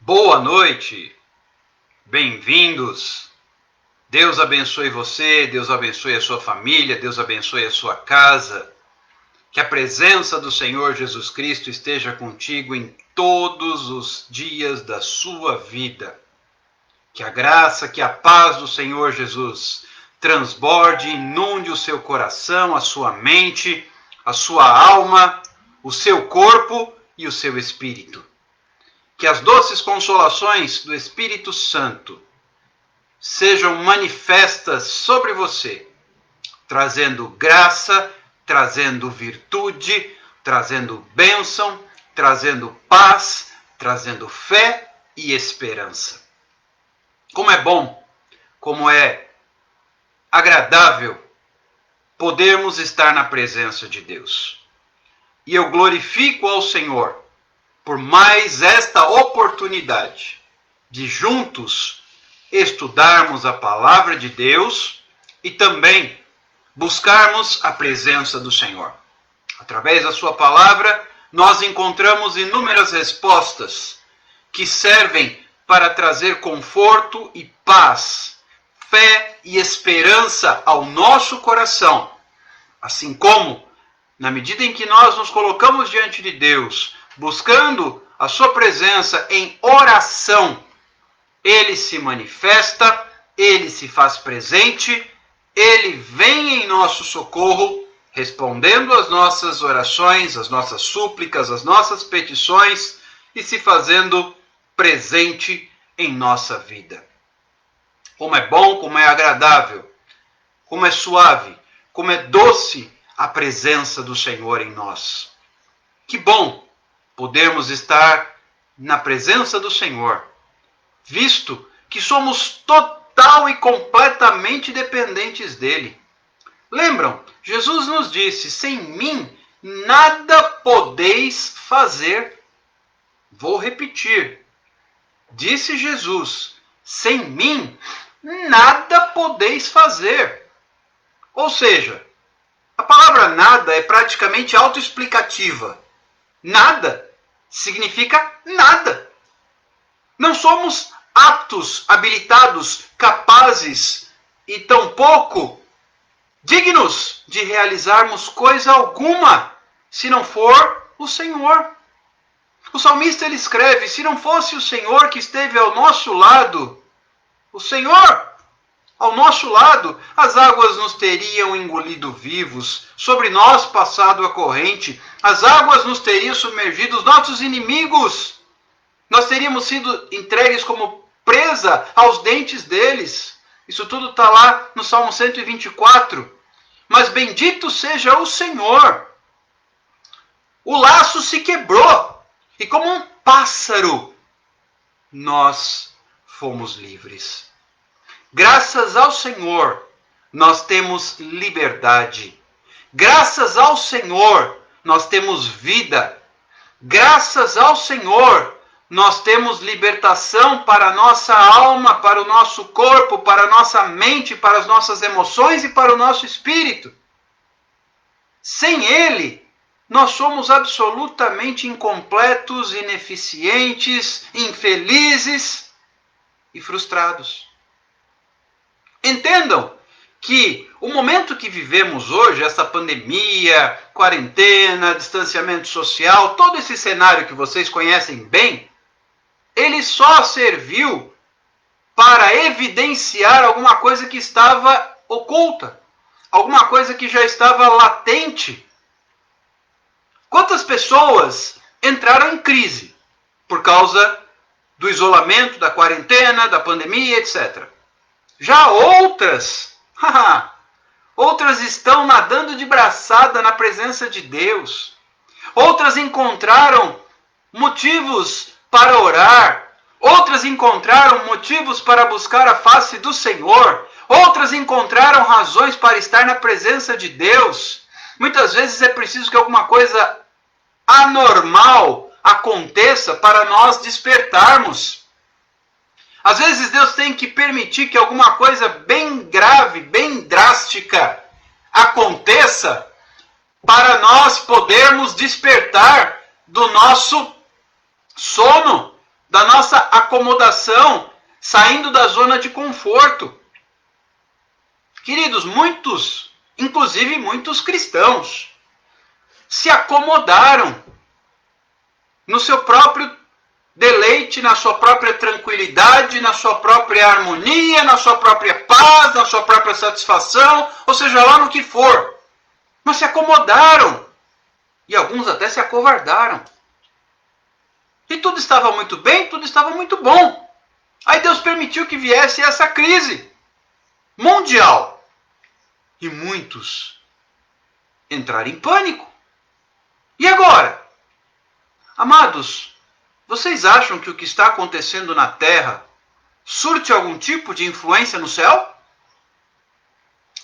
Boa noite, bem-vindos. Deus abençoe você, Deus abençoe a sua família, Deus abençoe a sua casa. Que a presença do Senhor Jesus Cristo esteja contigo em todos os dias da sua vida. Que a graça, que a paz do Senhor Jesus transborde e inunde o seu coração, a sua mente, a sua alma, o seu corpo e o seu espírito. Que as doces consolações do Espírito Santo sejam manifestas sobre você, trazendo graça, trazendo virtude, trazendo bênção, trazendo paz, trazendo fé e esperança. Como é bom, como é agradável podermos estar na presença de Deus. E eu glorifico ao Senhor por mais esta oportunidade de juntos estudarmos a palavra de Deus e também buscarmos a presença do Senhor. Através da sua palavra, nós encontramos inúmeras respostas que servem para trazer conforto e paz, fé e esperança ao nosso coração. Assim como, na medida em que nós nos colocamos diante de Deus, buscando a sua presença em oração, Ele se manifesta, Ele se faz presente, Ele vem em nosso socorro, respondendo às nossas orações, às nossas súplicas, às nossas petições e se fazendo presente em nossa vida. Como é bom, como é agradável, como é suave, como é doce a presença do Senhor em nós. Que bom podermos estar na presença do Senhor, visto que somos total e completamente dependentes dele. Lembram? Jesus nos disse: sem mim nada podeis fazer. Vou repetir. Disse Jesus: sem mim nada podeis fazer. Ou seja, a palavra nada é praticamente autoexplicativa. Nada significa nada. Não somos aptos, habilitados, capazes e tampouco dignos de realizarmos coisa alguma se não for o Senhor. O salmista ele escreve: se não fosse o Senhor que esteve ao nosso lado, o Senhor ao nosso lado, as águas nos teriam engolido vivos, sobre nós passado a corrente, as águas nos teriam submergido, os nossos inimigos, nós teríamos sido entregues como presa aos dentes deles. Isso tudo está lá no Salmo 124. Mas bendito seja o Senhor. O laço se quebrou e como um pássaro nós fomos livres. Graças ao Senhor, nós temos liberdade. Graças ao Senhor, nós temos vida. Graças ao Senhor, nós temos libertação para a nossa alma, para o nosso corpo, para a nossa mente, para as nossas emoções e para o nosso espírito. Sem Ele, nós somos absolutamente incompletos, ineficientes, infelizes e frustrados. Entendam que o momento que vivemos hoje, essa pandemia, quarentena, distanciamento social, todo esse cenário que vocês conhecem bem, ele só serviu para evidenciar alguma coisa que estava oculta, alguma coisa que já estava latente. Quantas pessoas entraram em crise por causa do isolamento, da quarentena, da pandemia, etc. Já outras estão nadando de braçada na presença de Deus. Outras encontraram motivos para orar. Outras encontraram motivos para buscar a face do Senhor. Outras encontraram razões para estar na presença de Deus. Muitas vezes é preciso que alguma coisa anormal aconteça para nós despertarmos. Às vezes Deus tem que permitir que alguma coisa bem grave, bem drástica aconteça para nós podermos despertar do nosso sono, da nossa acomodação, saindo da zona de conforto. Queridos, muitos, inclusive muitos cristãos, se acomodaram no seu próprio deleite, na sua própria tranquilidade, na sua própria harmonia, na sua própria paz, na sua própria satisfação, ou seja lá no que for. Mas se acomodaram. E alguns até se acovardaram. E tudo estava muito bem, tudo estava muito bom. Aí Deus permitiu que viesse essa crise mundial. E muitos entraram em pânico. E agora? Amados, vocês acham que o que está acontecendo na Terra surte algum tipo de influência no céu?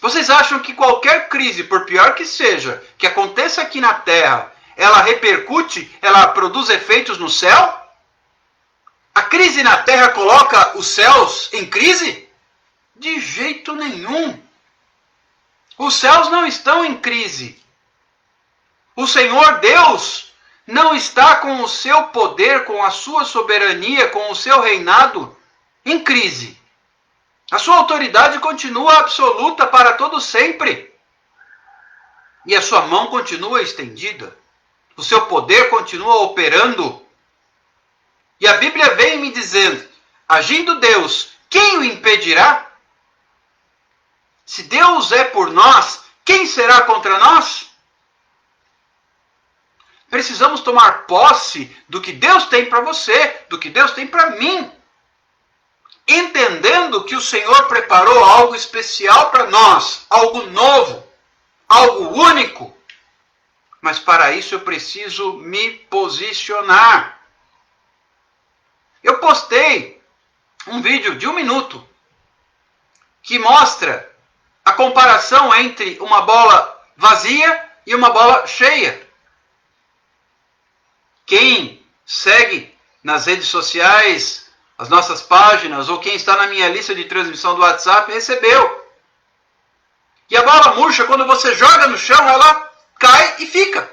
Vocês acham que qualquer crise, por pior que seja, que aconteça aqui na Terra, ela repercute, ela produz efeitos no céu? A crise na Terra coloca os céus em crise? De jeito nenhum. Os céus não estão em crise. O Senhor Deus não está com o seu poder, com a sua soberania, com o seu reinado em crise. A sua autoridade continua absoluta para todo sempre. E a sua mão continua estendida. O seu poder continua operando. E a Bíblia vem me dizendo, agindo Deus, quem o impedirá? Se Deus é por nós, quem será contra nós? Precisamos tomar posse do que Deus tem para você, do que Deus tem para mim. Entendendo que o Senhor preparou algo especial para nós, algo novo, algo único. Mas para isso eu preciso me posicionar. Eu postei um vídeo de 1 minuto que mostra a comparação entre uma bola vazia e uma bola cheia. Quem segue nas redes sociais as nossas páginas, ou quem está na minha lista de transmissão do WhatsApp, recebeu. E a bola murcha, quando você joga no chão, ela cai e fica.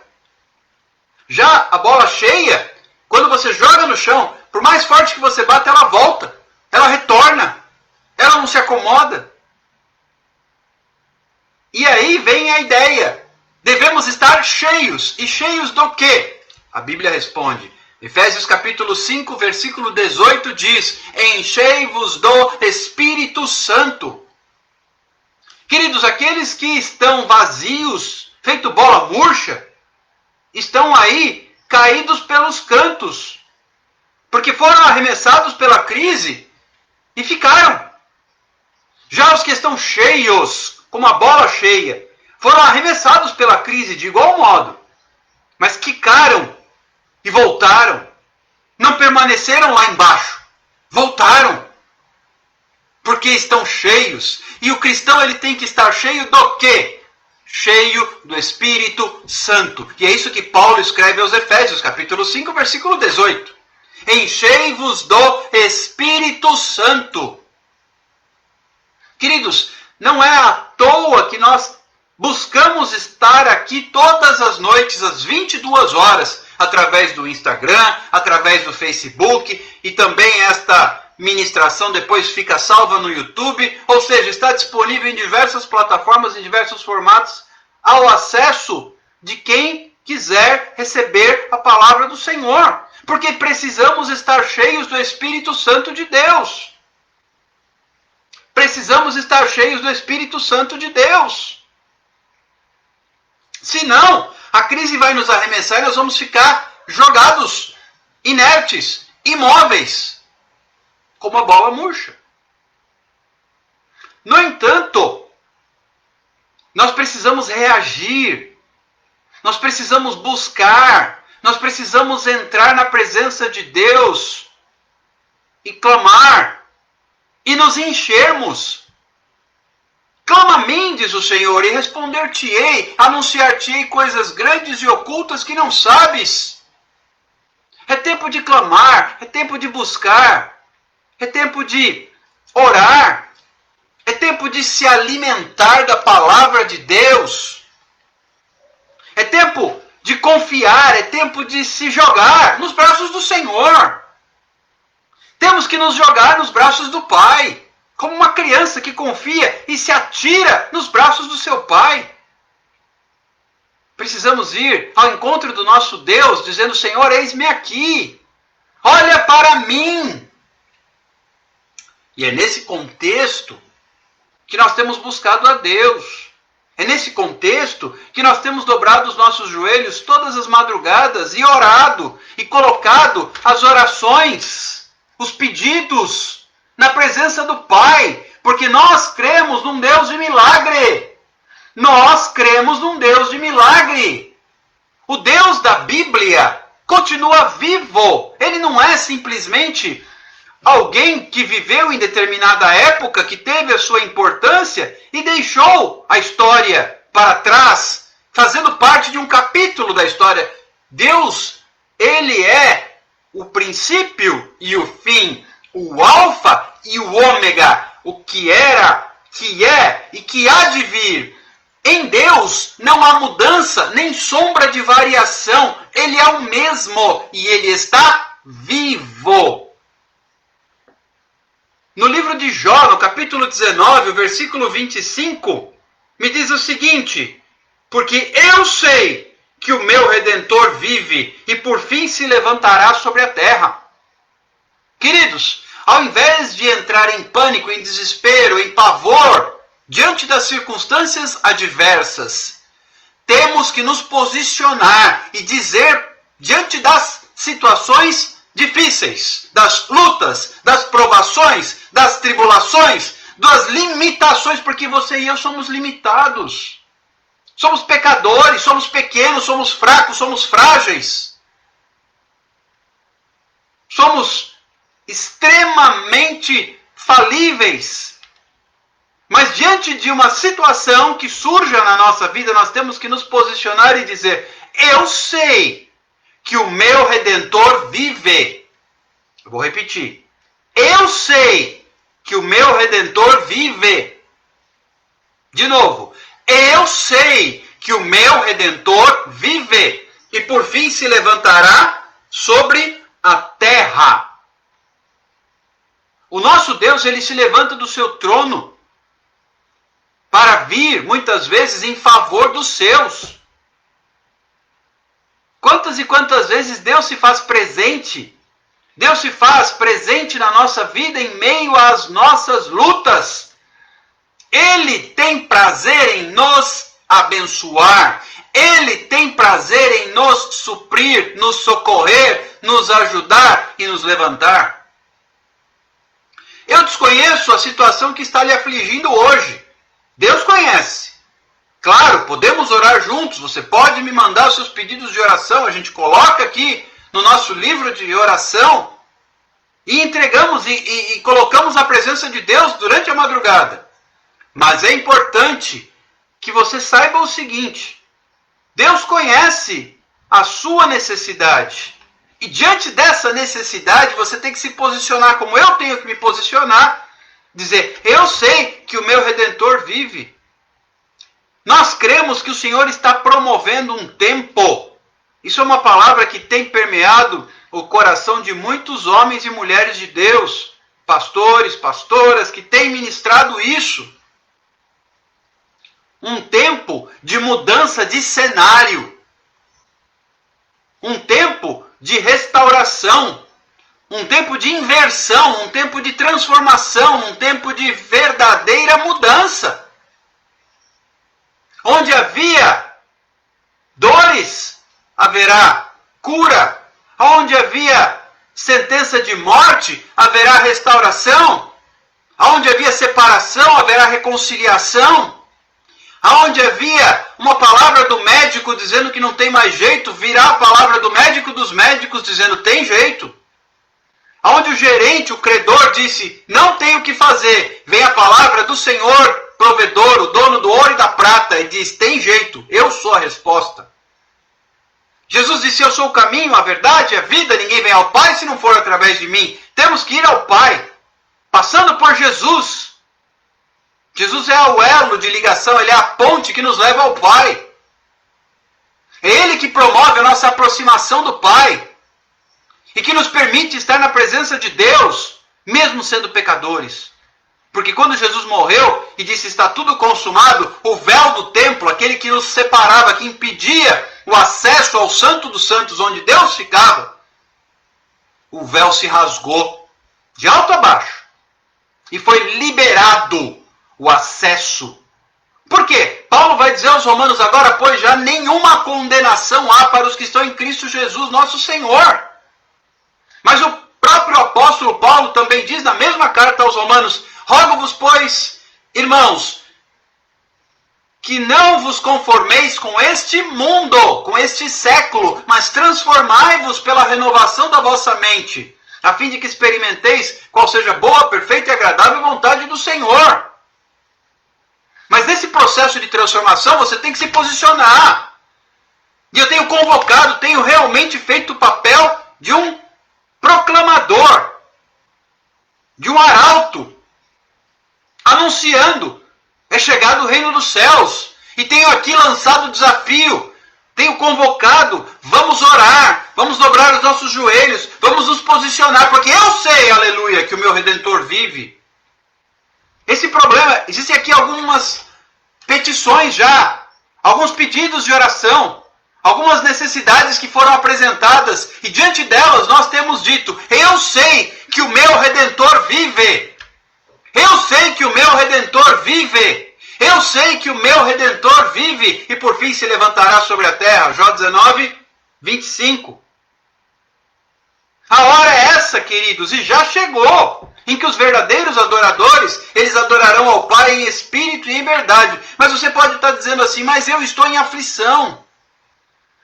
Já a bola cheia, quando você joga no chão, por mais forte que você bata, ela volta. Ela retorna. Ela não se acomoda. E aí vem a ideia. Devemos estar cheios. E cheios do quê? A Bíblia responde. Efésios capítulo 5, versículo 18 diz, enchei-vos do Espírito Santo. Queridos, aqueles que estão vazios, feito bola murcha, estão aí caídos pelos cantos, porque foram arremessados pela crise e ficaram. Já os que estão cheios, como a bola cheia, foram arremessados pela crise de igual modo, mas quicaram e voltaram. Não permaneceram lá embaixo. Voltaram. Porque estão cheios. E o cristão ele tem que estar cheio do quê? Cheio do Espírito Santo. E é isso que Paulo escreve aos Efésios, capítulo 5, versículo 18. Enchei-vos do Espírito Santo. Queridos, não é à toa que nós buscamos estar aqui todas as noites, às 22 horas, através do Instagram, através do Facebook, e também esta ministração depois fica salva no YouTube, ou seja, está disponível em diversas plataformas, em diversos formatos, ao acesso de quem quiser receber a palavra do Senhor. Porque precisamos estar cheios do Espírito Santo de Deus. Precisamos estar cheios do Espírito Santo de Deus. Senão, a crise vai nos arremessar e nós vamos ficar jogados, inertes, imóveis, como a bola murcha. No entanto, nós precisamos reagir, nós precisamos buscar, nós precisamos entrar na presença de Deus e clamar e nos enchermos. Clama a mim, diz o Senhor, e responder-te-ei, anunciar-te-ei coisas grandes e ocultas que não sabes. É tempo de clamar, é tempo de buscar, é tempo de orar, é tempo de se alimentar da palavra de Deus. É tempo de confiar, é tempo de se jogar nos braços do Senhor. Temos que nos jogar nos braços do Pai, como uma criança que confia e se atira nos braços do seu Pai. Precisamos ir ao encontro do nosso Deus, dizendo: Senhor, eis-me aqui, olha para mim. E é nesse contexto que nós temos buscado a Deus. É nesse contexto que nós temos dobrado os nossos joelhos todas as madrugadas e orado e colocado as orações, os pedidos na presença do Pai, porque nós cremos num Deus de milagre. Nós cremos num Deus de milagre. O Deus da Bíblia continua vivo. Ele não é simplesmente alguém que viveu em determinada época, que teve a sua importância e deixou a história para trás, fazendo parte de um capítulo da história. Deus, Ele é o princípio e o fim, o alfa e o ômega, o que era, que é e que há de vir. Em Deus não há mudança, nem sombra de variação. Ele é o mesmo e Ele está vivo. No livro de Jó, no capítulo 19, o versículo 25, me diz o seguinte: porque eu sei que o meu Redentor vive e por fim se levantará sobre a terra. Queridos, ao invés de entrar em pânico, em desespero, em pavor, diante das circunstâncias adversas, temos que nos posicionar e dizer, diante das situações difíceis, das lutas, das provações, das tribulações, das limitações, porque você e eu somos limitados. Somos pecadores, somos pequenos, somos fracos, somos frágeis. Somos extremamente falíveis. Mas diante de uma situação que surja na nossa vida, nós temos que nos posicionar e dizer: eu sei que o meu Redentor vive. Eu vou repetir. Eu sei que o meu Redentor vive. De novo. Eu sei que o meu Redentor vive. E por fim se levantará sobre a terra. O nosso Deus, ele se levanta do seu trono para vir, muitas vezes, em favor dos seus. Quantas e quantas vezes Deus se faz presente? Deus se faz presente na nossa vida em meio às nossas lutas. Ele tem prazer em nos abençoar. Ele tem prazer em nos suprir, nos socorrer, nos ajudar e nos levantar. Eu desconheço a situação que está lhe afligindo hoje. Deus conhece. Claro, podemos orar juntos. Você pode me mandar os seus pedidos de oração. A gente coloca aqui no nosso livro de oração e entregamos e colocamos na presença de Deus durante a madrugada. Mas é importante que você saiba o seguinte: Deus conhece a sua necessidade. E diante dessa necessidade, você tem que se posicionar como eu tenho que me posicionar. Dizer: eu sei que o meu Redentor vive. Nós cremos que o Senhor está promovendo um tempo. Isso é uma palavra que tem permeado o coração de muitos homens e mulheres de Deus, pastores, pastoras, que têm ministrado isso. Um tempo de mudança de cenário. Um tempo de restauração. Um tempo de inversão, um tempo de transformação, um tempo de verdadeira mudança. Onde havia dores, haverá cura. Onde havia sentença de morte, haverá restauração. Onde havia separação, haverá reconciliação. Onde havia uma palavra do médico dizendo que não tem mais jeito, virá a palavra do médico dos médicos dizendo tem jeito. Onde o gerente, o credor disse não tem o que fazer, vem a palavra do Senhor provedor, o dono do ouro e da prata, e diz: tem jeito, eu sou a resposta. Jesus disse: eu sou o caminho, a verdade e a vida, ninguém vem ao Pai se não for através de mim. Temos que ir ao Pai, passando por Jesus. Jesus é o elo de ligação, ele é a ponte que nos leva ao Pai. É ele que promove a nossa aproximação do Pai. e que nos permite estar na presença de Deus, mesmo sendo pecadores. Porque quando Jesus morreu e disse está tudo consumado, o véu do templo, aquele que nos separava, que impedia o acesso ao Santo dos Santos, onde Deus ficava, o véu se rasgou de alto a baixo e foi liberado o acesso. Por quê? Paulo vai dizer aos romanos agora, pois já nenhuma condenação há para os que estão em Cristo Jesus, nosso Senhor. Mas o próprio apóstolo Paulo também diz na mesma carta aos romanos, rogo-vos, pois, irmãos, que não vos conformeis com este mundo, com este século, mas transformai-vos pela renovação da vossa mente, a fim de que experimenteis qual seja boa, perfeita e agradável vontade do Senhor. Mas nesse processo de transformação você tem que se posicionar. E eu tenho convocado, tenho realmente feito o papel de um proclamador, de um arauto, anunciando, é chegado o reino dos céus. E tenho aqui lançado o desafio, tenho convocado, vamos orar, vamos dobrar os nossos joelhos, vamos nos posicionar, porque eu sei, aleluia, que o meu Redentor vive. Esse problema, existem aqui algumas petições já, alguns pedidos de oração, algumas necessidades que foram apresentadas, e diante delas nós temos dito, eu sei que o meu Redentor vive. Eu sei que o meu Redentor vive. Eu sei que o meu Redentor vive e por fim se levantará sobre a terra. Jó 19, 25. A hora é essa, queridos, e já chegou, em que os verdadeiros adoradores, eles adorarão ao Pai em espírito e em verdade. Mas você pode estar dizendo assim, mas eu estou em aflição.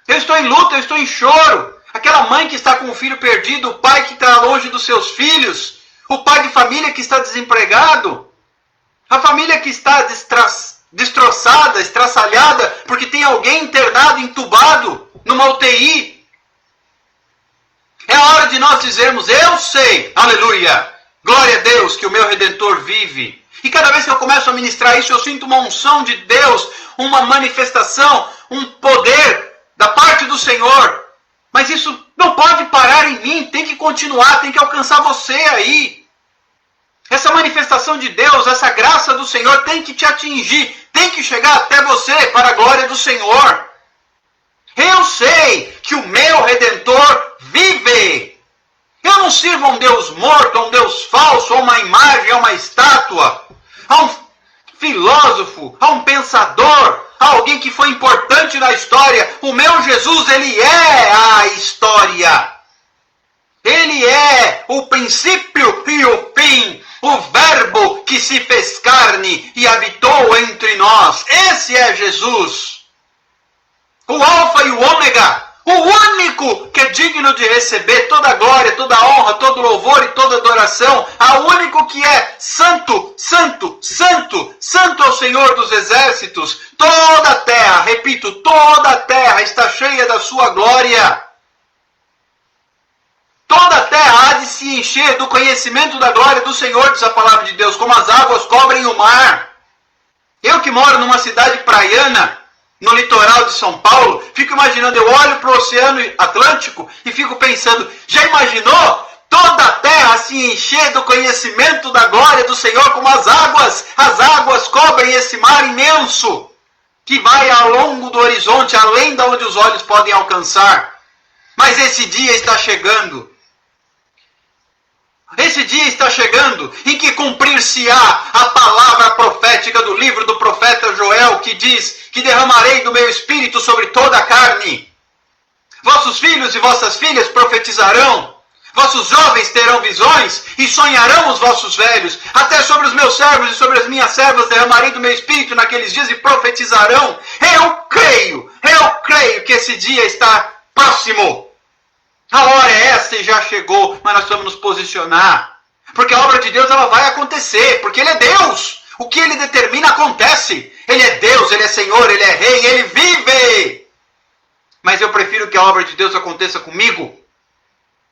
Eu estou em luta, eu estou em choro. Aquela mãe que está com o filho perdido, o pai que está longe dos seus filhos, o pai de família que está desempregado, a família que está destroçada, estraçalhada, porque tem alguém internado, entubado, numa UTI. É a hora de nós dizermos, eu sei, aleluia, glória a Deus, que o meu Redentor vive. E cada vez que eu começo a ministrar isso, eu sinto uma unção de Deus, uma manifestação, um poder da parte do Senhor. Mas isso não pode parar em mim, tem que continuar, tem que alcançar você aí. Essa manifestação de Deus, essa graça do Senhor tem que te atingir, tem que chegar até você para a glória do Senhor. Eu sei que o meu Redentor vive. Eu não sirvo a um Deus morto, a um Deus falso, a uma imagem, a uma estátua, a um filósofo, a um pensador, a alguém que foi importante na história. O meu Jesus, ele é a história. Ele é o princípio e o fim. O verbo que se fez carne e habitou entre nós. Esse é Jesus. O alfa e o ômega. O único que é digno de receber toda a glória, toda a honra, todo o louvor e toda a adoração. O único que é santo, santo, santo, santo é o Senhor dos exércitos. Toda a terra, repito, toda a terra está cheia da sua glória. Toda a terra há de se encher do conhecimento da glória do Senhor, diz a palavra de Deus, como as águas cobrem o mar. Eu que moro numa cidade praiana, no litoral de São Paulo, fico imaginando, eu olho para o Oceano Atlântico e fico pensando, já imaginou toda a terra se encher do conhecimento da glória do Senhor como as águas cobrem esse mar imenso, que vai ao longo do horizonte, além de onde os olhos podem alcançar. Mas esse dia está chegando. Esse dia está chegando em que cumprir-se-á a palavra profética do livro do profeta Joel, que diz que derramarei do meu espírito sobre toda a carne. Vossos filhos e vossas filhas profetizarão, vossos jovens terão visões e sonharão os vossos velhos. Até sobre os meus servos e sobre as minhas servas derramarei do meu espírito naqueles dias e profetizarão. Eu creio que esse dia está próximo. A hora é essa e já chegou, mas nós vamos nos posicionar. Porque a obra de Deus ela vai acontecer, porque Ele é Deus. O que Ele determina acontece. Ele é Deus, Ele é Senhor, Ele é Rei, Ele vive. Mas eu prefiro que a obra de Deus aconteça comigo.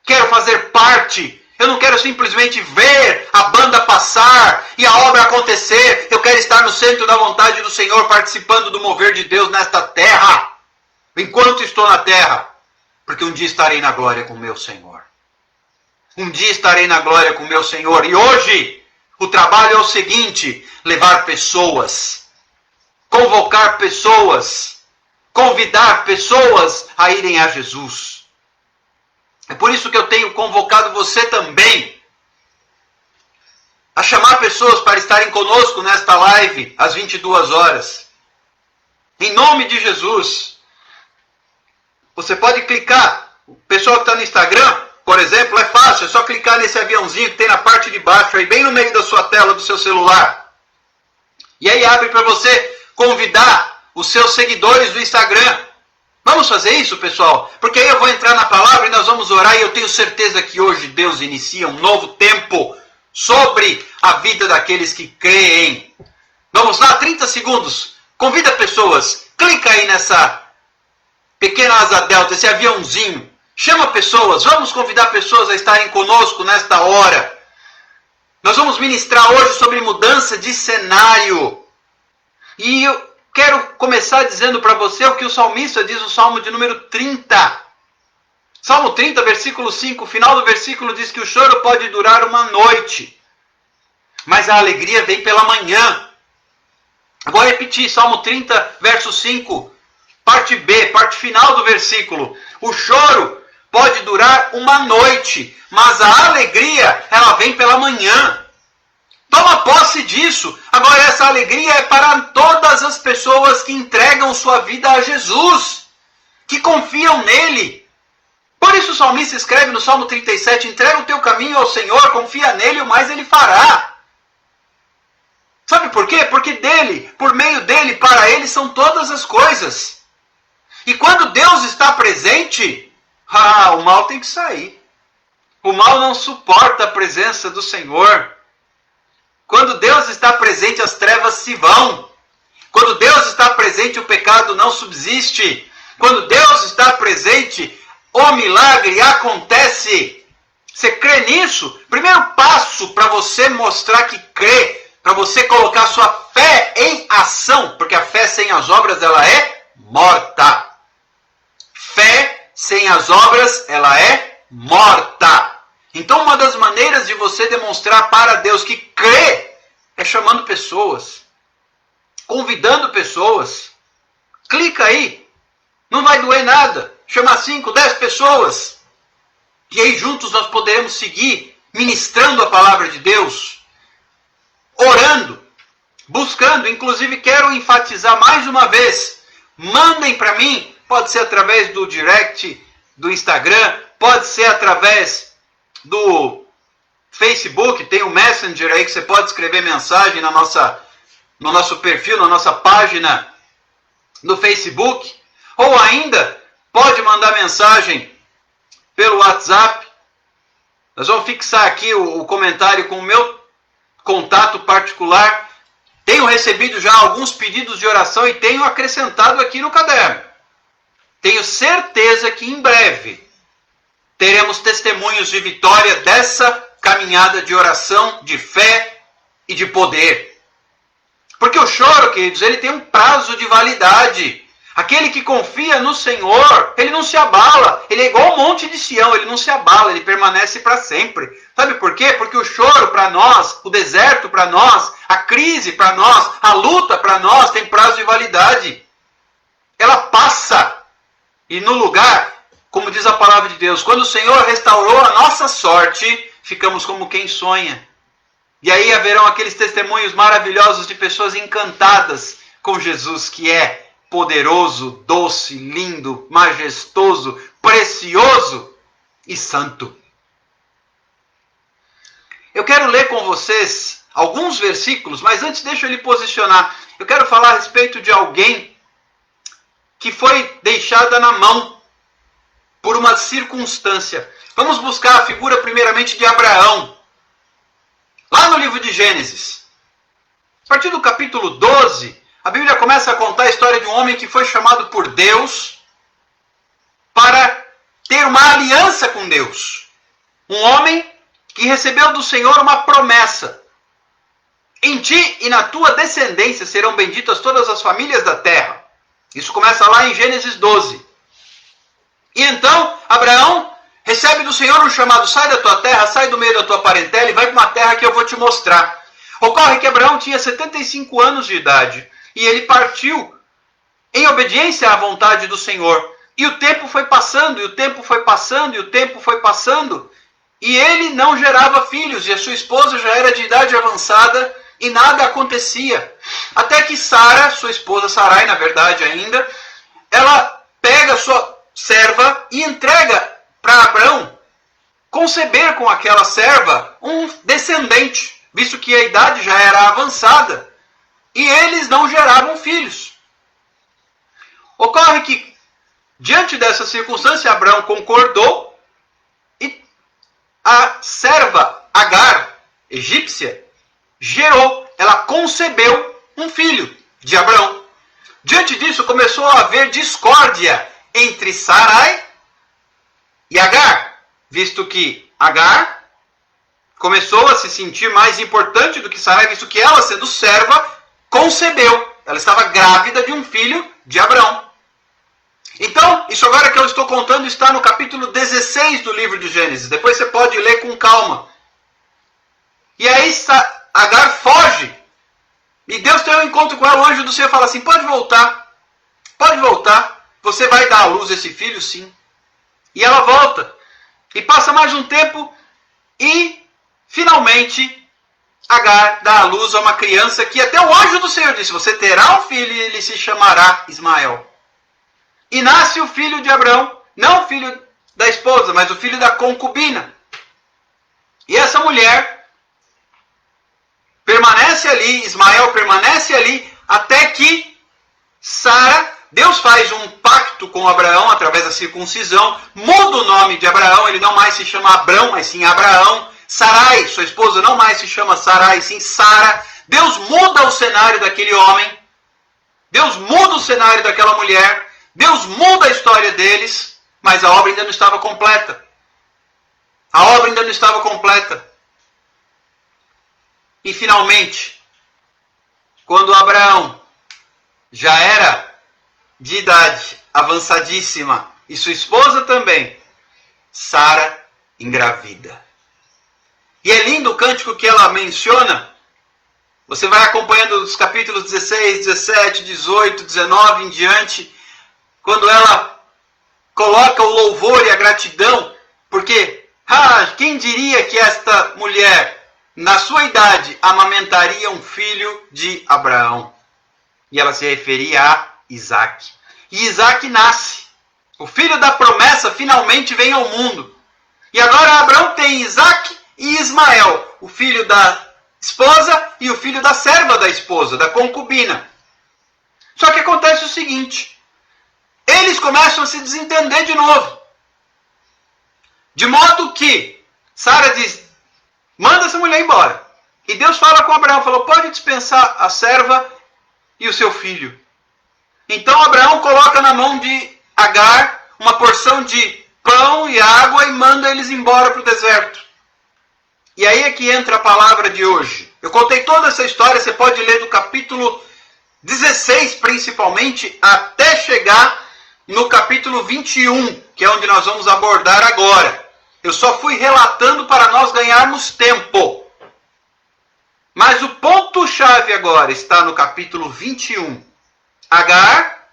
Quero fazer parte. Eu não quero simplesmente ver a banda passar e a obra acontecer. Eu quero estar no centro da vontade do Senhor, participando do mover de Deus nesta terra. Enquanto estou na terra. Porque um dia estarei na glória com o meu Senhor. Um dia estarei na glória com meu Senhor. E hoje o trabalho é o seguinte: levar pessoas, convocar pessoas, convidar pessoas a irem a Jesus. É por isso que eu tenho convocado você também a chamar pessoas para estarem conosco nesta live às 22 horas. Em nome de Jesus. Você pode clicar. O pessoal que está no Instagram, por exemplo, é fácil. É só clicar nesse aviãozinho que tem na parte de baixo, aí bem no meio da sua tela do seu celular. E aí abre para você convidar os seus seguidores do Instagram. Vamos fazer isso, pessoal? Porque aí eu vou entrar na palavra e nós vamos orar. E eu tenho certeza que hoje Deus inicia um novo tempo sobre a vida daqueles que creem. Vamos lá, 30 segundos. Convida pessoas. Clica aí nessa pequena asa delta, esse aviãozinho. Chama pessoas. Vamos convidar pessoas a estarem conosco nesta hora. Nós vamos ministrar hoje sobre mudança de cenário. E eu quero começar dizendo para você o que o salmista diz no Salmo de número 30. Salmo 30, versículo 5. O final do versículo diz que o choro pode durar uma noite, mas a alegria vem pela manhã. Vou repetir, Salmo 30, verso 5, parte B, parte final do versículo. O choro pode durar uma noite, mas a alegria, ela vem pela manhã. Toma posse disso. Agora, essa alegria é para todas as pessoas que entregam sua vida a Jesus, que confiam nele. Por isso o salmista escreve no Salmo 37, entrega o teu caminho ao Senhor, confia nele, o mais ele fará. Sabe por quê? Porque dele, por meio dele, para ele são todas as coisas. E quando Deus está presente, o mal tem que sair. O mal não suporta a presença do Senhor. Quando Deus está presente, as trevas se vão. Quando Deus está presente, o pecado não subsiste. Quando Deus está presente, o milagre acontece. Você crê nisso? Primeiro passo para você mostrar que crê, para você colocar sua fé em ação, porque a fé sem as obras, ela é morta. Fé sem as obras, ela é morta. Então, uma das maneiras de você demonstrar para Deus que crê é chamando pessoas, convidando pessoas. Clica aí, não vai doer nada. Chama 5, 10 pessoas. E aí juntos nós poderemos seguir ministrando a palavra de Deus, orando, buscando. Inclusive quero enfatizar mais uma vez, mandem para mim, pode ser através do direct do Instagram, pode ser através do Facebook, tem o Messenger aí que você pode escrever mensagem no nosso perfil, na nossa página no Facebook, ou ainda pode mandar mensagem pelo WhatsApp. Nós vamos fixar aqui o comentário com o meu contato particular. Tenho recebido já alguns pedidos de oração e tenho acrescentado aqui no caderno. Tenho certeza que em breve teremos testemunhos de vitória dessa caminhada de oração, de fé e de poder. Porque o choro, queridos, ele tem um prazo de validade. Aquele que confia no Senhor, ele não se abala. Ele é igual ao monte de Sião, ele não se abala, ele permanece para sempre. Sabe por quê? Porque o choro para nós, o deserto para nós, a crise para nós, a luta para nós tem prazo de validade. Ela passa. E no lugar, como diz a palavra de Deus, quando o Senhor restaurou a nossa sorte, ficamos como quem sonha. E aí haverão aqueles testemunhos maravilhosos de pessoas encantadas com Jesus, que é poderoso, doce, lindo, majestoso, precioso e santo. Eu quero ler com vocês alguns versículos, mas antes deixa eu lhe posicionar. Eu quero falar a respeito de alguém que foi deixada na mão por uma circunstância. Vamos buscar a figura primeiramente de Abraão. Lá no livro de Gênesis, a partir do capítulo 12, a Bíblia começa a contar a história de um homem que foi chamado por Deus para ter uma aliança com Deus. Um homem que recebeu do Senhor uma promessa. Em ti e na tua descendência serão benditas todas as famílias da terra. Isso começa lá em Gênesis 12. E então, Abraão recebe do Senhor um chamado, sai da tua terra, sai do meio da tua parentela e vai para uma terra que eu vou te mostrar. Ocorre que Abraão tinha 75 anos de idade e ele partiu em obediência à vontade do Senhor. E o tempo foi passando, e o tempo foi passando, e o tempo foi passando, e ele não gerava filhos, e a sua esposa já era de idade avançada, e nada acontecia. Até que Sara, sua esposa Sarai, na verdade ainda, ela pega a sua serva e entrega para Abraão conceber com aquela serva um descendente, visto que a idade já era avançada, e eles não geravam filhos. Ocorre que, diante dessa circunstância, Abraão concordou e a serva Agar, egípcia, gerou, ela concebeu um filho de Abraão. Diante disso, começou a haver discórdia entre Sarai e Agar, visto que Agar começou a se sentir mais importante do que Sarai, visto que ela, sendo serva, concebeu. Ela estava grávida de um filho de Abraão. Então, isso agora que eu estou contando está no capítulo 16 do livro de Gênesis. Depois você pode ler com calma. E aí Agar foge. E Deus tem um encontro com ela. O anjo do Senhor fala assim, pode voltar. Pode voltar. Você vai dar à luz esse filho, sim. E ela volta. E passa mais um tempo. E, finalmente, Agar dá à luz a uma criança que até o anjo do Senhor disse, você terá um filho e ele se chamará Ismael. E nasce o filho de Abraão, não o filho da esposa, mas o filho da concubina. E essa mulher permanece ali, Ismael permanece ali, até que Sara, Deus faz um pacto com Abraão através da circuncisão, muda o nome de Abraão, ele não mais se chama Abrão, mas sim Abraão. Sarai, sua esposa, não mais se chama Sarai, sim Sara. Deus muda o cenário daquele homem, Deus muda o cenário daquela mulher, Deus muda a história deles, mas a obra ainda não estava completa. A obra ainda não estava completa. E finalmente, quando Abraão já era de idade avançadíssima, e sua esposa também, Sara engravida. E é lindo o cântico que ela menciona. Você vai acompanhando os capítulos 16, 17, 18, 19 em diante, quando ela coloca o louvor e a gratidão, porque, quem diria que esta mulher, na sua idade, amamentaria um filho de Abraão? E ela se referia a Isaac. E Isaac nasce. O filho da promessa finalmente vem ao mundo. E agora Abraão tem Isaac e Ismael, o filho da esposa e o filho da serva da esposa, da concubina. Só que acontece o seguinte, eles começam a se desentender de novo. De modo que Sara diz, manda essa mulher embora. E Deus fala com Abraão, falou, pode dispensar a serva e o seu filho. Então Abraão coloca na mão de Agar uma porção de pão e água e manda eles embora para o deserto. E aí é que entra a palavra de hoje. Eu contei toda essa história, você pode ler do capítulo 16 principalmente, até chegar no capítulo 21, que é onde nós vamos abordar agora. Eu só fui relatando para nós ganharmos tempo. Mas o ponto-chave agora está no capítulo 21. Agar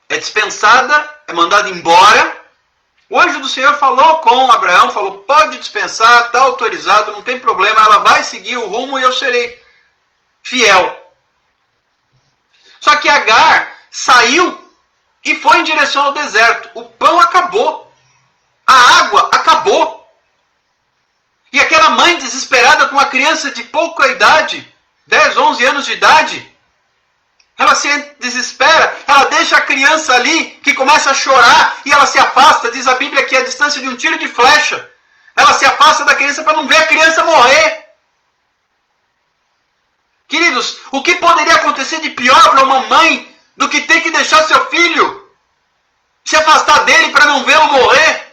é dispensada, é mandada embora. O anjo do Senhor falou com Abraão, falou, pode dispensar, está autorizado, não tem problema, ela vai seguir o rumo e eu serei fiel. Só que Agar saiu e foi em direção ao deserto. O pão acabou. A água acabou. E aquela mãe desesperada com uma criança de pouca idade, 10, 11 anos de idade, ela se desespera, ela deixa a criança ali, que começa a chorar, e ela se afasta. Diz a Bíblia que é a distância de um tiro de flecha. Ela se afasta da criança para não ver a criança morrer. Queridos, o que poderia acontecer de pior para uma mãe do que ter que deixar seu filho se afastar dele para não vê-lo morrer?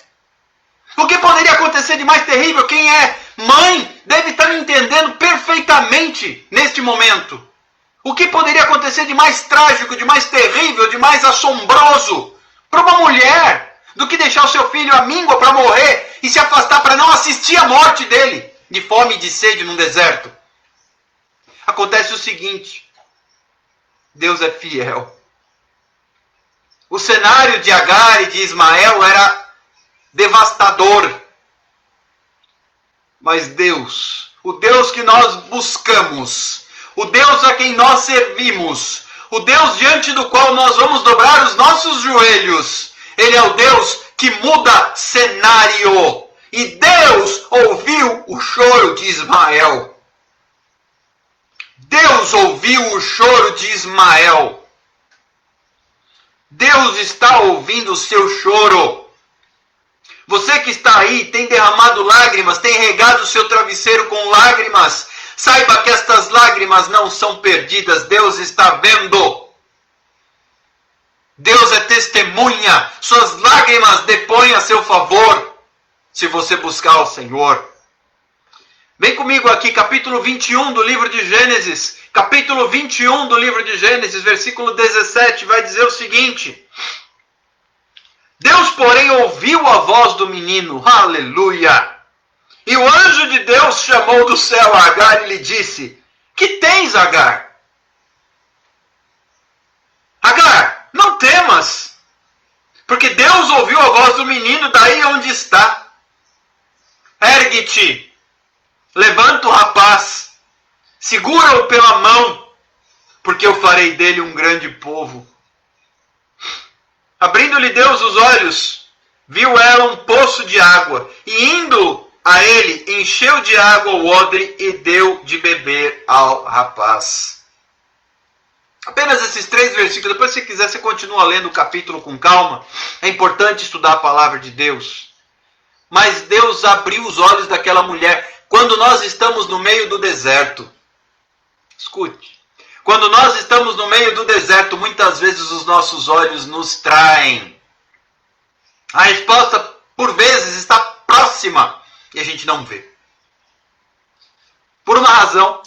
O que poderia acontecer de mais terrível? Quem é mãe deve estar me entendendo perfeitamente neste momento. O que poderia acontecer de mais trágico, de mais terrível, de mais assombroso para uma mulher do que deixar o seu filho à míngua para morrer e se afastar para não assistir à morte dele, de fome e de sede num deserto. Acontece o seguinte: Deus é fiel. O cenário de Agar e de Ismael era devastador. Mas Deus, o Deus que nós buscamos, o Deus a quem nós servimos, o Deus diante do qual nós vamos dobrar os nossos joelhos, Ele é o Deus que muda cenário. E Deus ouviu o choro de Ismael. Deus ouviu o choro de Ismael. Deus está ouvindo o seu choro. Você que está aí, tem derramado lágrimas, tem regado o seu travesseiro com lágrimas. Saiba que estas lágrimas não são perdidas. Deus está vendo. Deus é testemunha. Suas lágrimas depõem a seu favor, se você buscar o Senhor. Vem comigo aqui, capítulo 21 do livro de Gênesis. Capítulo 21 do livro de Gênesis, versículo 17, vai dizer o seguinte: Deus, porém, ouviu a voz do menino. Aleluia! E o anjo de Deus chamou do céu a Agar e lhe disse: Que tens, Agar? Agar, não temas, porque Deus ouviu a voz do menino daí onde está. Ergue-te, levanta o rapaz, segura-o pela mão, porque eu farei dele um grande povo. Abrindo-lhe Deus os olhos, viu ela um poço de água, e indo a ele, encheu de água o odre e deu de beber ao rapaz. Apenas esses 3 versículos. Depois, se quiser, você continua lendo o capítulo com calma. É importante estudar a palavra de Deus. Mas Deus abriu os olhos daquela mulher. Quando nós estamos no meio do deserto, escute, quando nós estamos no meio do deserto, muitas vezes os nossos olhos nos traem. A resposta, por vezes, está próxima e a gente não vê. Por uma razão: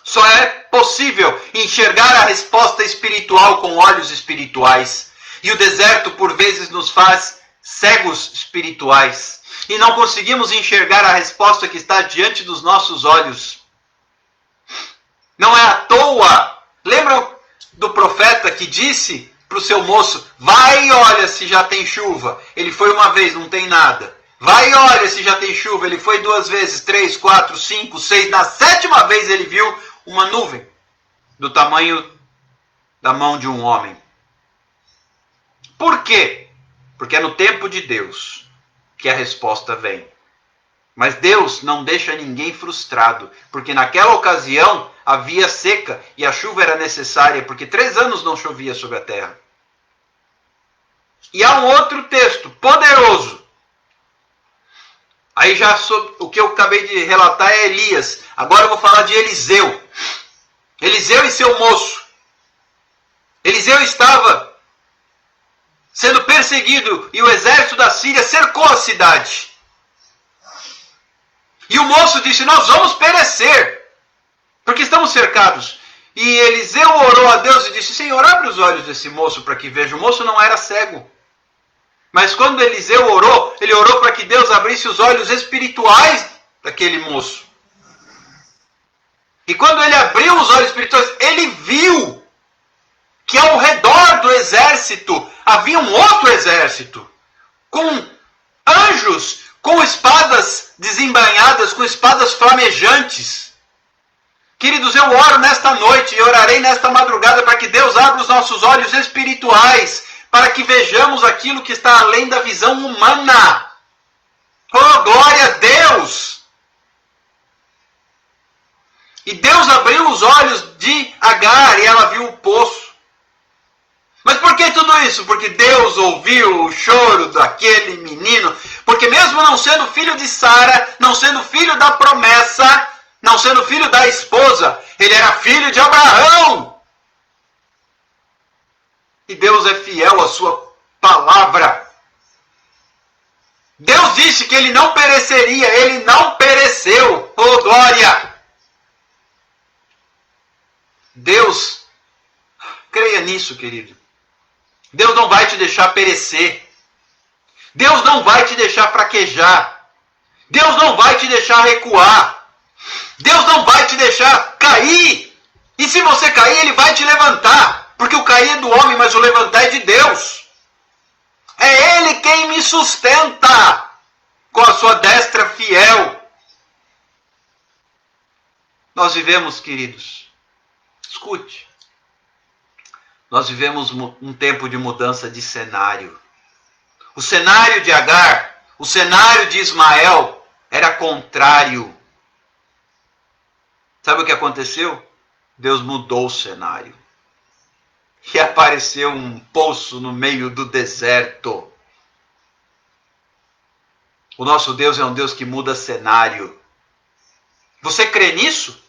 só é possível enxergar a resposta espiritual com olhos espirituais. E o deserto, por vezes, nos faz cegos espirituais. E não conseguimos enxergar a resposta que está diante dos nossos olhos. Não é à toa. Lembram do profeta que disse para o seu moço: vai e olha se já tem chuva. Ele foi uma vez, não tem nada. Vai e olha se já tem chuva. Ele foi 2 vezes, 3, 4, 5, 6. Na 7ª vez ele viu uma nuvem do tamanho da mão de um homem. Por quê? Porque é no tempo de Deus que a resposta vem. Mas Deus não deixa ninguém frustrado, porque naquela ocasião havia seca e a chuva era necessária, porque 3 anos não chovia sobre a terra. E há um outro texto poderoso. Aí já sobre o que eu acabei de relatar é Elias. Agora eu vou falar de Eliseu. Eliseu e seu moço. Eliseu estava sendo perseguido e o exército da Síria cercou a cidade. E o moço disse: nós vamos perecer, porque estamos cercados. E Eliseu orou a Deus e disse: Senhor, abre os olhos desse moço para que veja. O moço não era cego. Mas quando Eliseu orou, ele orou para que Deus abrisse os olhos espirituais daquele moço. E quando ele abriu os olhos espirituais, ele viu que ao redor do exército havia um outro exército, com anjos, com espadas desembainhadas, com espadas flamejantes. Queridos, eu oro nesta noite e orarei nesta madrugada para que Deus abra os nossos olhos espirituais, para que vejamos aquilo que está além da visão humana. Oh, glória a Deus! E Deus abriu os olhos de Agar e ela viu o poço. Mas por que tudo isso? Porque Deus ouviu o choro daquele menino. Porque mesmo não sendo filho de Sara, não sendo filho da promessa, não sendo filho da esposa, ele era filho de Abraão. E Deus é fiel à sua palavra. Deus disse que ele não pereceria, ele não pereceu. Oh, glória! Deus, creia nisso, querido. Deus não vai te deixar perecer. Deus não vai te deixar fraquejar. Deus não vai te deixar recuar. Deus não vai te deixar cair. E se você cair, Ele vai te levantar. Porque o cair é do homem, mas o levantar é de Deus. É Ele quem me sustenta com a sua destra fiel. Nós vivemos, queridos, escute, nós vivemos um tempo de mudança de cenário. O cenário de Agar, o cenário de Ismael era contrário. Sabe o que aconteceu? Deus mudou o cenário. E apareceu um poço no meio do deserto. O nosso Deus é um Deus que muda cenário. Você crê nisso?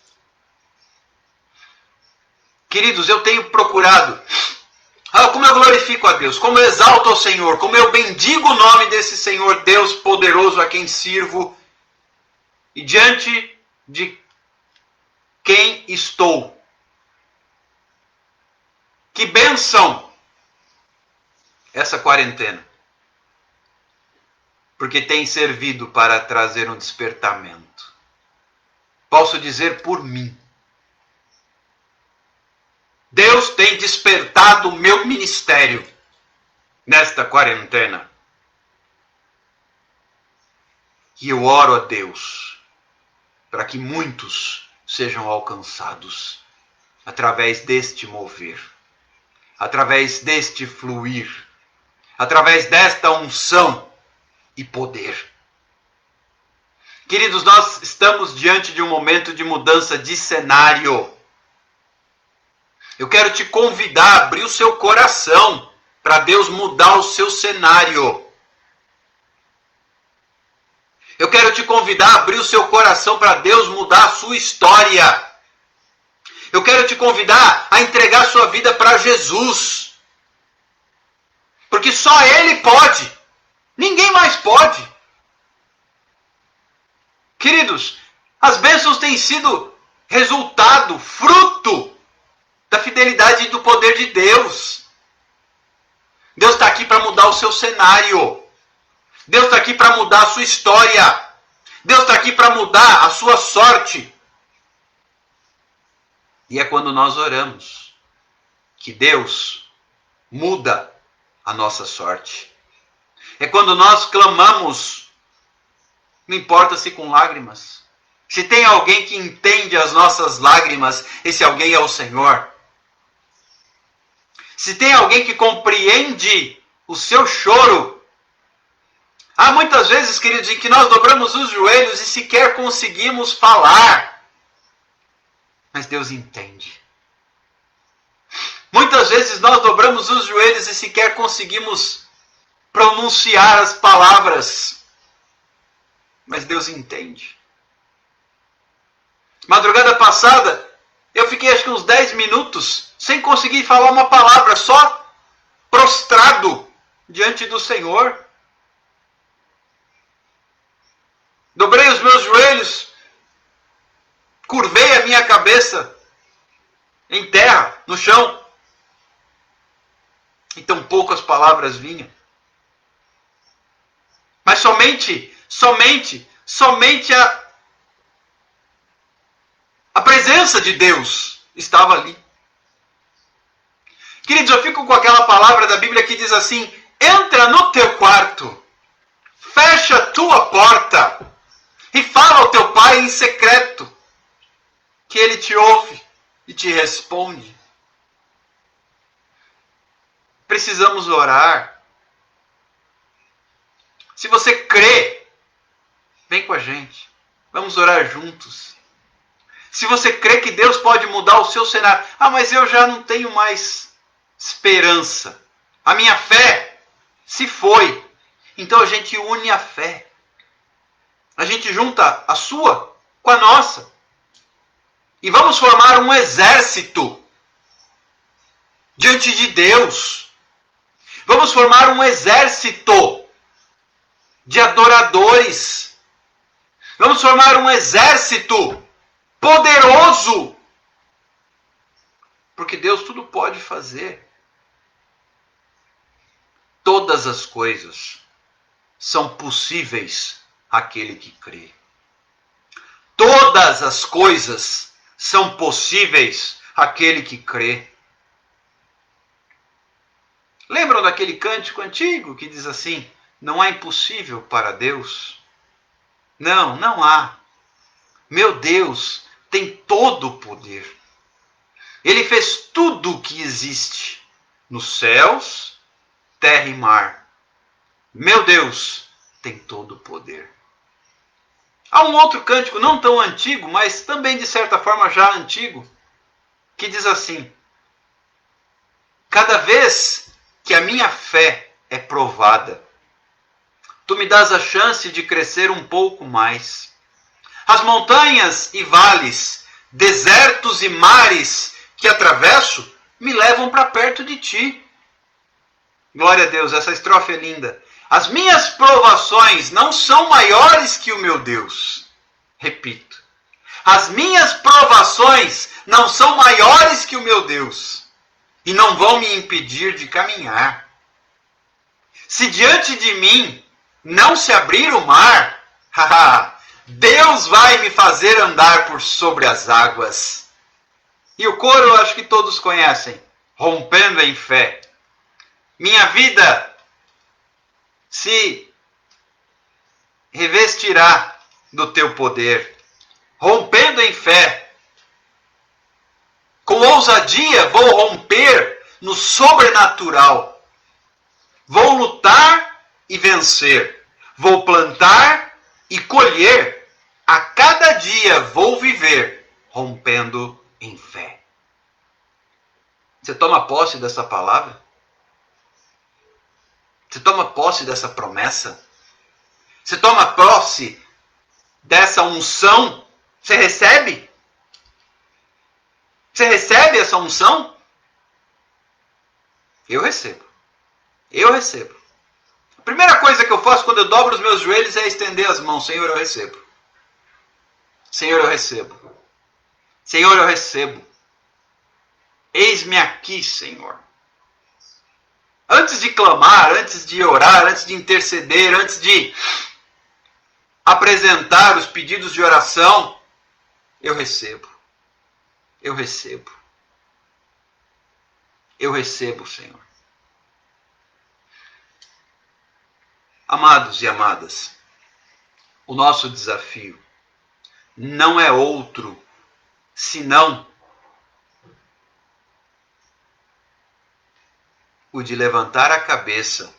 Queridos, eu tenho procurado. Como eu glorifico a Deus, como eu exalto ao Senhor, como eu bendigo o nome desse Senhor Deus poderoso a quem sirvo. E diante de quem estou. Que bênção essa quarentena. Porque tem servido para trazer um despertamento. Posso dizer por mim. Deus tem despertado o meu ministério nesta quarentena. E eu oro a Deus para que muitos sejam alcançados através deste mover, através deste fluir, através desta unção e poder. Queridos, nós estamos diante de um momento de mudança de cenário. Eu quero te convidar a abrir o seu coração para Deus mudar o seu cenário. Eu quero te convidar a abrir o seu coração para Deus mudar a sua história. Eu quero te convidar a entregar sua vida para Jesus. Porque só Ele pode. Ninguém mais pode. Queridos, as bênçãos têm sido resultado, fruto da fidelidade e do poder de Deus. Deus está aqui para mudar o seu cenário. Deus está aqui para mudar a sua história. Deus está aqui para mudar a sua sorte. E é quando nós oramos que Deus muda a nossa sorte. É quando nós clamamos, não importa se com lágrimas. Se tem alguém que entende as nossas lágrimas, esse alguém é o Senhor. Se tem alguém que compreende o seu choro. Há muitas vezes, queridos, em que nós dobramos os joelhos e sequer conseguimos falar. Mas Deus entende. Muitas vezes nós dobramos os joelhos e sequer conseguimos pronunciar as palavras. Mas Deus entende. Madrugada passada, eu fiquei acho que uns 10 minutos sem conseguir falar uma palavra, só prostrado diante do Senhor. Dobrei os meus joelhos, curvei a minha cabeça em terra, no chão. E tão poucas palavras vinham. Mas somente a presença de Deus estava ali. Queridos, eu fico com aquela palavra da Bíblia que diz assim: entra no teu quarto, fecha a tua porta e fala ao teu pai em secreto, que ele te ouve e te responde. Precisamos orar. Se você crê, vem com a gente. Vamos orar juntos. Se você crê que Deus pode mudar o seu cenário. Mas eu já não tenho mais esperança. A minha fé se foi. Então a gente une a fé. A gente junta a sua com a nossa. E vamos formar um exército diante de Deus. Vamos formar um exército de adoradores. Vamos formar um exército poderoso. Porque Deus tudo pode fazer. Todas as coisas são possíveis àquele que crê. Todas as coisas são possíveis àquele que crê. Lembram daquele cântico antigo que diz assim: não há impossível para Deus? Não, não há. Meu Deus tem todo o poder. Ele fez tudo o que existe nos céus, terra e mar. Meu Deus tem todo o poder. Há um outro cântico não tão antigo, mas também de certa forma já antigo, que diz assim: cada vez que a minha fé é provada, tu me dás a chance de crescer um pouco mais. As montanhas e vales, desertos e mares que atravesso, me levam para perto de ti. Glória a Deus, essa estrofe é linda. As minhas provações não são maiores que o meu Deus. Repito. As minhas provações não são maiores que o meu Deus. E não vão me impedir de caminhar. Se diante de mim não se abrir o mar, Deus vai me fazer andar por sobre as águas. E o coro eu acho que todos conhecem. Rompendo em fé. Minha vida se revestirá do teu poder. Rompendo em fé. Com ousadia vou romper no sobrenatural. Vou lutar e vencer. Vou plantar e colher. A cada dia vou viver rompendo em fé. Você toma posse dessa palavra? Você toma posse dessa promessa? Você toma posse dessa unção? Você recebe? Você recebe essa unção? Eu recebo. Eu recebo. A primeira coisa que eu faço quando eu dobro os meus joelhos é estender as mãos. Senhor, eu recebo. Senhor, eu recebo. Senhor, eu recebo. Eis-me aqui, Senhor. Antes de clamar, antes de orar, antes de interceder, antes de apresentar os pedidos de oração, eu recebo. Eu recebo. Eu recebo, Senhor. Amados e amadas, o nosso desafio não é outro senão o de levantar a cabeça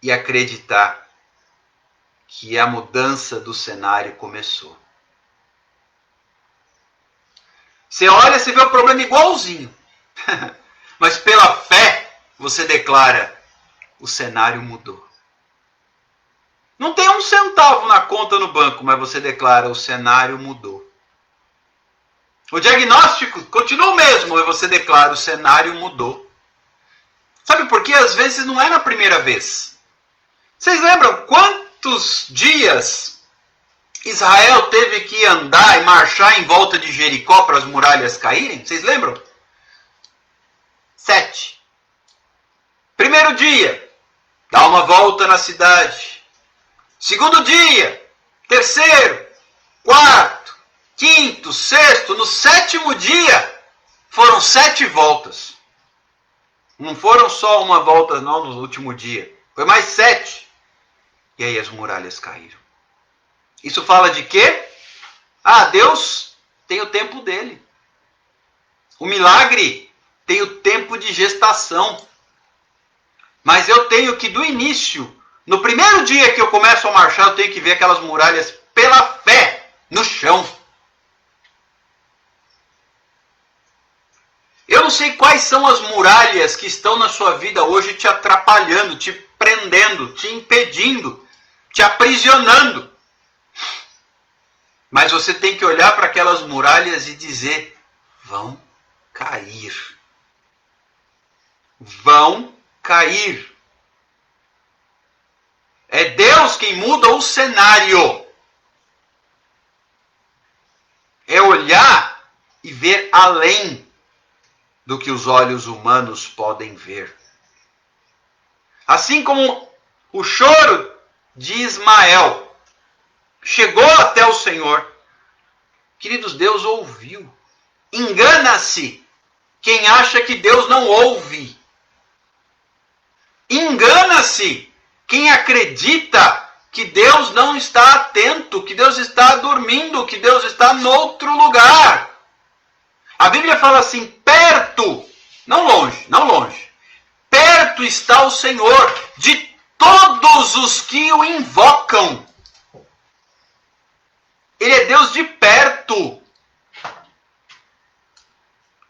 e acreditar que a mudança do cenário começou. Você olha, você vê o problema igualzinho. Mas pela fé, você declara, o cenário mudou. Não tem um centavo na conta no banco, mas você declara, o cenário mudou. O diagnóstico continua o mesmo, mas você declara, o cenário mudou. Sabe por quê? Às vezes não é na primeira vez. Vocês lembram quantos dias Israel teve que andar e marchar em volta de Jericó para as muralhas caírem? Vocês lembram? 7. Primeiro dia, dá uma volta na cidade. Segundo dia, terceiro, quarto, quinto, sexto, no 7º dia, foram 7 voltas. Não foram só uma volta não no último dia, foi mais 7. E aí as muralhas caíram. Isso fala de quê? Deus tem o tempo dele. O milagre tem o tempo de gestação. Mas eu tenho que, do início, no primeiro dia que eu começo a marchar, eu tenho que ver aquelas muralhas pela fé no chão. Eu não sei quais são as muralhas que estão na sua vida hoje te atrapalhando, te prendendo, te impedindo, te aprisionando. Mas você tem que olhar para aquelas muralhas e dizer, vão cair. Vão cair. É Deus quem muda o cenário. É olhar e ver além do que os olhos humanos podem ver. Assim como o choro de Ismael chegou até o Senhor, queridos, Deus ouviu. Engana-se quem acha que Deus não ouve. Engana-se quem acredita que Deus não está atento, que Deus está dormindo, que Deus está noutro lugar. A Bíblia fala assim, perto, não longe, não longe. Perto está o Senhor de todos os que o invocam. Ele é Deus de perto.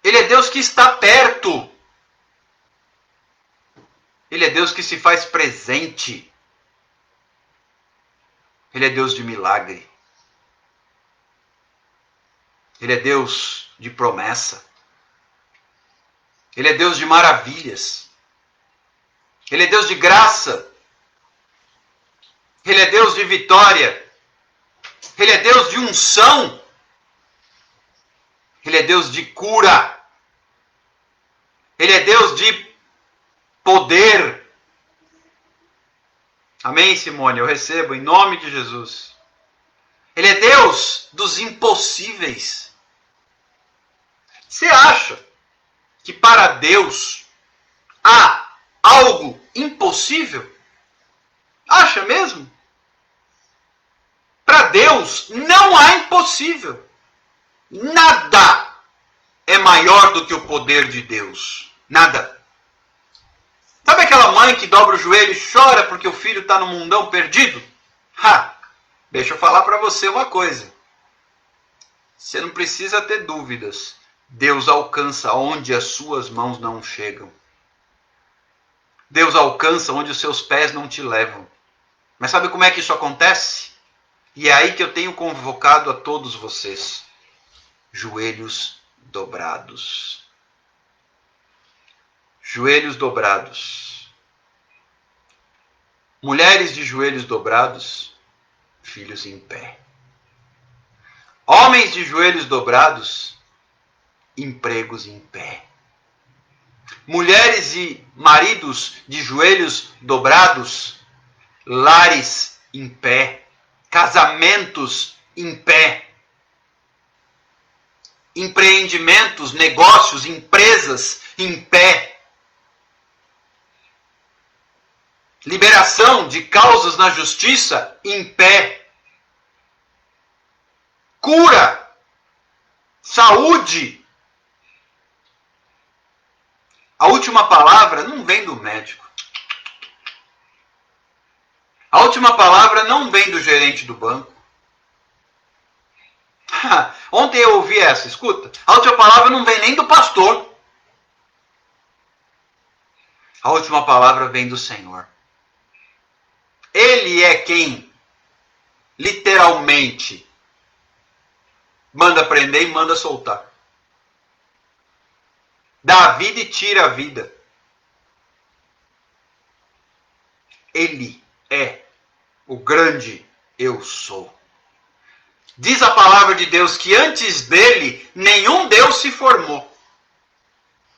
Ele é Deus que está perto. Ele é Deus que se faz presente. Ele é Deus de milagre. Ele é Deus de promessa. Ele é Deus de maravilhas. Ele é Deus de graça. Ele é Deus de vitória. Ele é Deus de unção. Ele é Deus de cura. Ele é Deus de poder. Amém, Simone? Eu recebo em nome de Jesus. Ele é Deus dos impossíveis. Você acha que para Deus há algo impossível? Acha mesmo? Para Deus não há impossível. Nada é maior do que o poder de Deus. Nada. Sabe aquela mãe que dobra o joelho e chora porque o filho está no mundão perdido? Deixa eu falar para você uma coisa. Você não precisa ter dúvidas. Deus alcança onde as suas mãos não chegam. Deus alcança onde os seus pés não te levam. Mas sabe como é que isso acontece? E é aí que eu tenho convocado a todos vocês. Joelhos dobrados. Joelhos dobrados. Mulheres de joelhos dobrados, filhos em pé. Homens de joelhos dobrados, empregos em pé. Mulheres e maridos de joelhos dobrados, lares em pé. Casamentos em pé. Empreendimentos, negócios, empresas em pé. Liberação de causas na justiça em pé. Cura. Saúde. A última palavra não vem do médico. A última palavra não vem do gerente do banco. Ontem eu ouvi essa, escuta. A última palavra não vem nem do pastor. A última palavra vem do Senhor. Ele é quem, literalmente, manda prender e manda soltar. Dá a vida e tira a vida. Ele é o grande eu sou. Diz a palavra de Deus que antes dele, nenhum Deus se formou.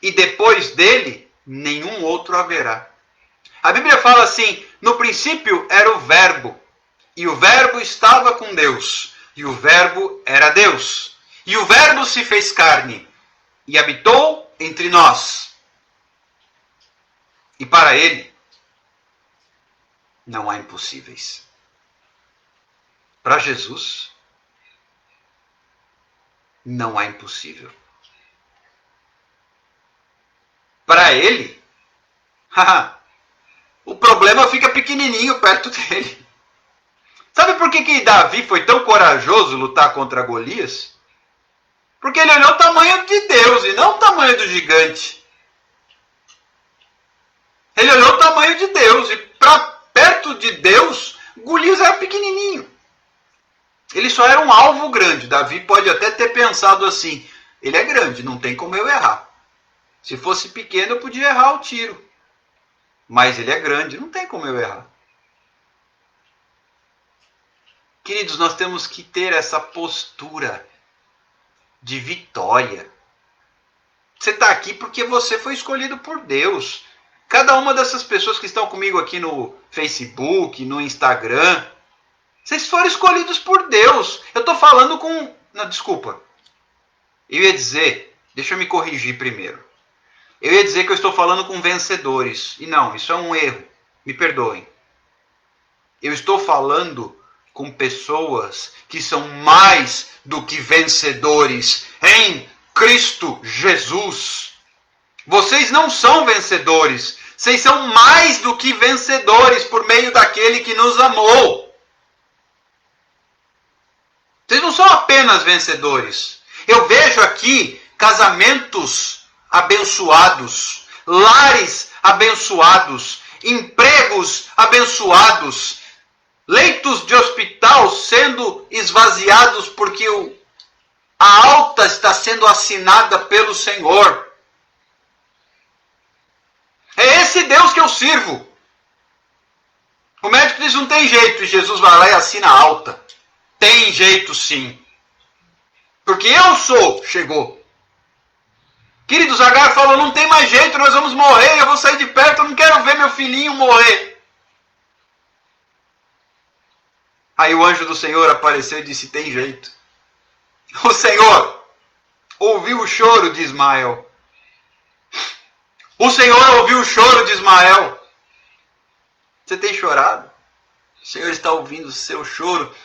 E depois dele, nenhum outro haverá. A Bíblia fala assim, no princípio era o Verbo, e o Verbo estava com Deus, e o Verbo era Deus. E o Verbo se fez carne, e habitou entre nós. E para ele, não há impossíveis. Para Jesus, não há impossível. Para ele, o problema fica pequenininho perto dele. Sabe por que Davi foi tão corajoso lutar contra Golias? Porque ele olhou o tamanho de Deus e não o tamanho do gigante. Ele olhou o tamanho de Deus e para perto de Deus, Golias era pequenininho. Ele só era um alvo grande. Davi pode até ter pensado assim, ele é grande, não tem como eu errar. Se fosse pequeno eu podia errar o tiro. Mas ele é grande, não tem como eu errar. Queridos, nós temos que ter essa postura de vitória. Você está aqui porque você foi escolhido por Deus. Cada uma dessas pessoas que estão comigo aqui no Facebook, no Instagram, vocês foram escolhidos por Deus. Eu estou falando com... Não, desculpa. Eu ia dizer... Deixa eu me corrigir primeiro. Eu ia dizer que eu estou falando com vencedores. E não, isso é um erro. Me perdoem. Eu estou falando com pessoas que são mais do que vencedores em Cristo Jesus. Vocês não são vencedores. Vocês são mais do que vencedores por meio daquele que nos amou. Vocês não são apenas vencedores. Eu vejo aqui casamentos abençoados, lares abençoados, empregos abençoados, leitos de hospital sendo esvaziados porque a alta está sendo assinada pelo Senhor. É esse Deus que eu sirvo. O médico diz, não tem jeito, e Jesus vai lá e assina a alta. Tem jeito sim. Porque chegou. Queridos, Agar falou, não tem mais jeito, nós vamos morrer, eu vou sair de perto, eu não quero ver meu filhinho morrer. Aí o anjo do Senhor apareceu e disse, tem jeito. O Senhor ouviu o choro de Ismael. O Senhor ouviu o choro de Ismael. Você tem chorado? O Senhor está ouvindo o seu choro.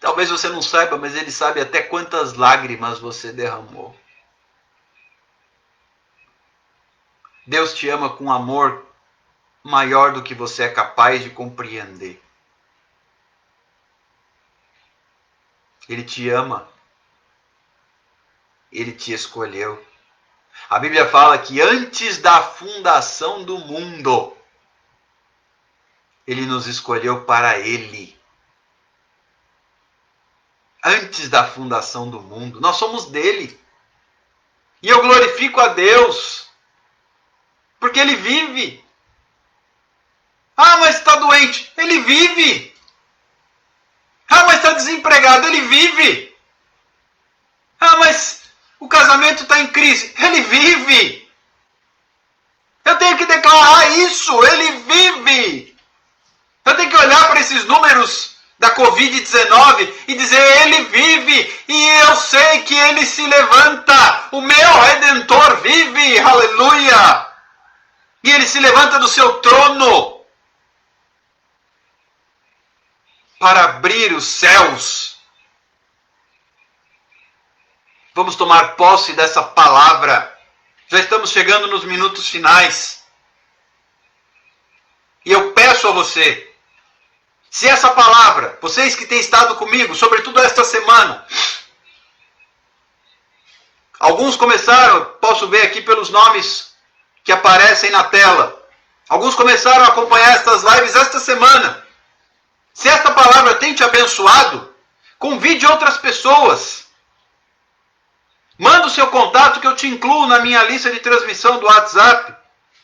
Talvez você não saiba, mas Ele sabe até quantas lágrimas você derramou. Deus te ama com amor maior do que você é capaz de compreender. Ele te ama. Ele te escolheu. A Bíblia fala que antes da fundação do mundo, Ele nos escolheu para Ele. Antes da fundação do mundo, nós somos dele. E eu glorifico a Deus, porque Ele vive. Ah, mas está doente. Ele vive. Ah, mas está desempregado. Ele vive. Ah, mas o casamento está em crise. Ele vive. Eu tenho que declarar isso. Ele vive. Eu tenho que olhar para esses números da Covid-19 e dizer, Ele vive. E eu sei que Ele se levanta. O meu Redentor vive. Aleluia. E Ele se levanta do seu trono para abrir os céus. Vamos tomar posse dessa palavra. Já estamos chegando nos minutos finais. E eu peço a você, se essa palavra, vocês que têm estado comigo, sobretudo esta semana, alguns começaram, posso ver aqui pelos nomes que aparecem na tela, alguns começaram a acompanhar estas lives esta semana. Se esta palavra tem te abençoado, convide outras pessoas. Manda o seu contato que eu te incluo na minha lista de transmissão do WhatsApp.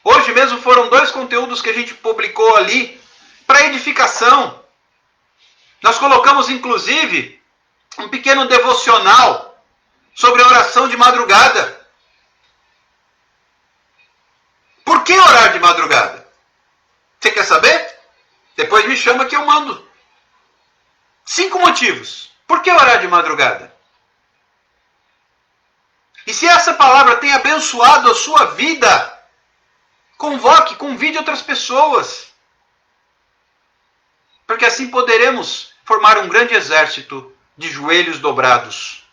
Hoje mesmo foram 2 conteúdos que a gente publicou ali para edificação. Nós colocamos inclusive um pequeno devocional sobre a oração de madrugada. Por que orar de madrugada? Você quer saber? Depois me chama que eu mando. 5 motivos. Por que orar de madrugada? E se essa palavra tem abençoado a sua vida, convide outras pessoas. Porque assim poderemos formar um grande exército de joelhos dobrados,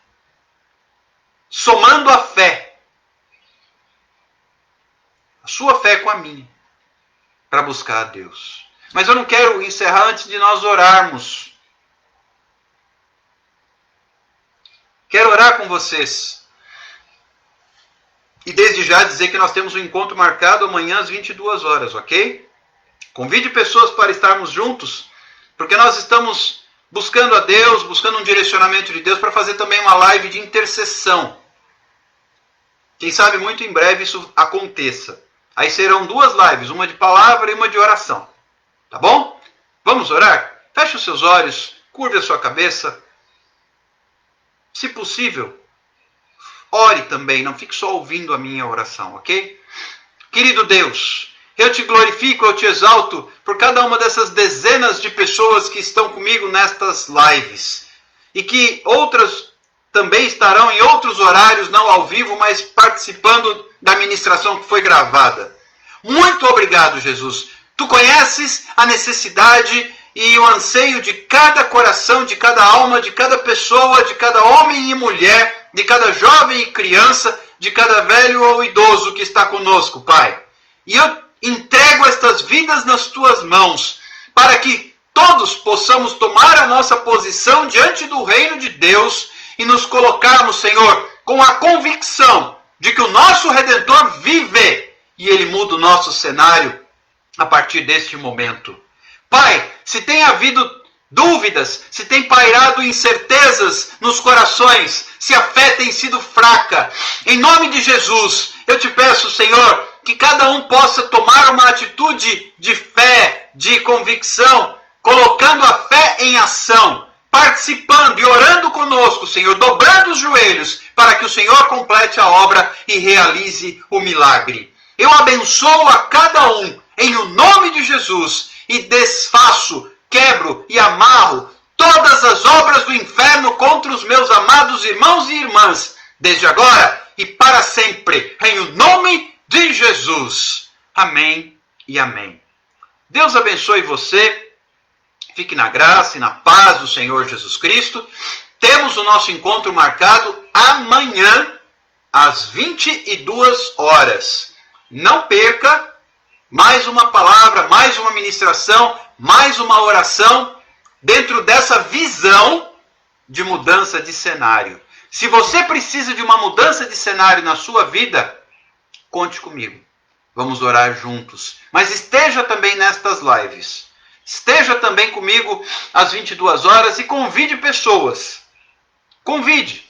somando a fé, a sua fé com a minha, para buscar a Deus. Mas eu não quero encerrar antes de nós orarmos. Quero orar com vocês. E desde já dizer que nós temos um encontro marcado amanhã às 22 horas, ok? Convide pessoas para estarmos juntos, porque nós estamos buscando a Deus, buscando um direcionamento de Deus para fazer também uma live de intercessão. Quem sabe muito em breve isso aconteça. Aí serão 2 lives, uma de palavra e uma de oração. Tá bom? Vamos orar? Feche os seus olhos, curve a sua cabeça. Se possível, ore também, não fique só ouvindo a minha oração, ok? Querido Deus, Eu te glorifico, eu te exalto por cada uma dessas dezenas de pessoas que estão comigo nestas lives. E que outras também estarão em outros horários, não ao vivo, mas participando da ministração que foi gravada. Muito obrigado, Jesus. Tu conheces a necessidade e o anseio de cada coração, de cada alma, de cada pessoa, de cada homem e mulher, de cada jovem e criança, de cada velho ou idoso que está conosco, Pai. E eu entrego estas vidas nas tuas mãos, para que todos possamos tomar a nossa posição diante do reino de Deus e nos colocarmos, Senhor, com a convicção de que o nosso Redentor vive e Ele muda o nosso cenário a partir deste momento. Pai, se tem havido dúvidas, se tem pairado incertezas nos corações, se a fé tem sido fraca, em nome de Jesus, eu te peço, Senhor, que cada um possa tomar uma atitude de fé, de convicção, colocando a fé em ação, participando e orando conosco, Senhor, dobrando os joelhos, para que o Senhor complete a obra e realize o milagre. Eu abençoo a cada um, em o nome de Jesus, e desfaço, quebro e amarro todas as obras do inferno contra os meus amados irmãos e irmãs, desde agora e para sempre, em o nome de Jesus. Amém e amém. Deus abençoe você. Fique na graça e na paz do Senhor Jesus Cristo. Temos o nosso encontro marcado amanhã, às 22 horas. Não perca mais uma palavra, mais uma ministração, mais uma oração, dentro dessa visão de mudança de cenário. Se você precisa de uma mudança de cenário na sua vida, conte comigo. Vamos orar juntos. Mas esteja também nestas lives. Esteja também comigo às 22 horas e convide pessoas. Convide,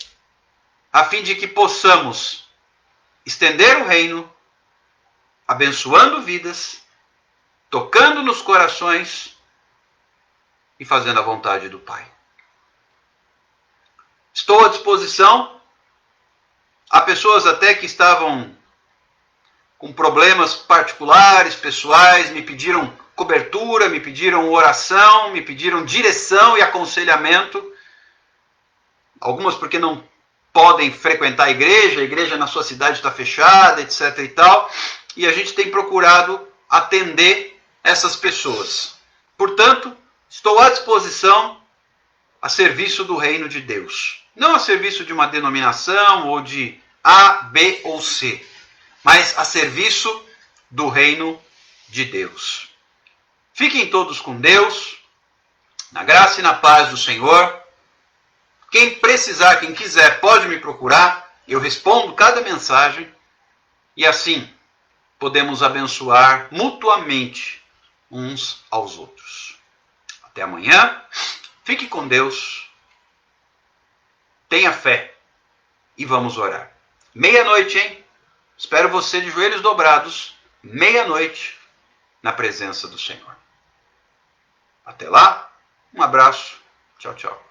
a fim de que possamos estender o reino, abençoando vidas, tocando nos corações e fazendo a vontade do Pai. Estou à disposição. Há pessoas até que estavam com problemas particulares, pessoais, me pediram cobertura, me pediram oração, me pediram direção e aconselhamento. Algumas porque não podem frequentar a igreja na sua cidade está fechada, etc. e tal. E a gente tem procurado atender essas pessoas. Portanto, estou à disposição a serviço do reino de Deus. Não a serviço de uma denominação ou de A, B ou C, mas a serviço do reino de Deus. Fiquem todos com Deus, na graça e na paz do Senhor. Quem precisar, quem quiser, pode me procurar. Eu respondo cada mensagem e assim podemos abençoar mutuamente uns aos outros. Até amanhã. Fique com Deus. Tenha fé. E vamos orar. 00:30, hein? Espero você de joelhos dobrados. 00:30 na presença do Senhor. Até lá. Um abraço. Tchau, tchau.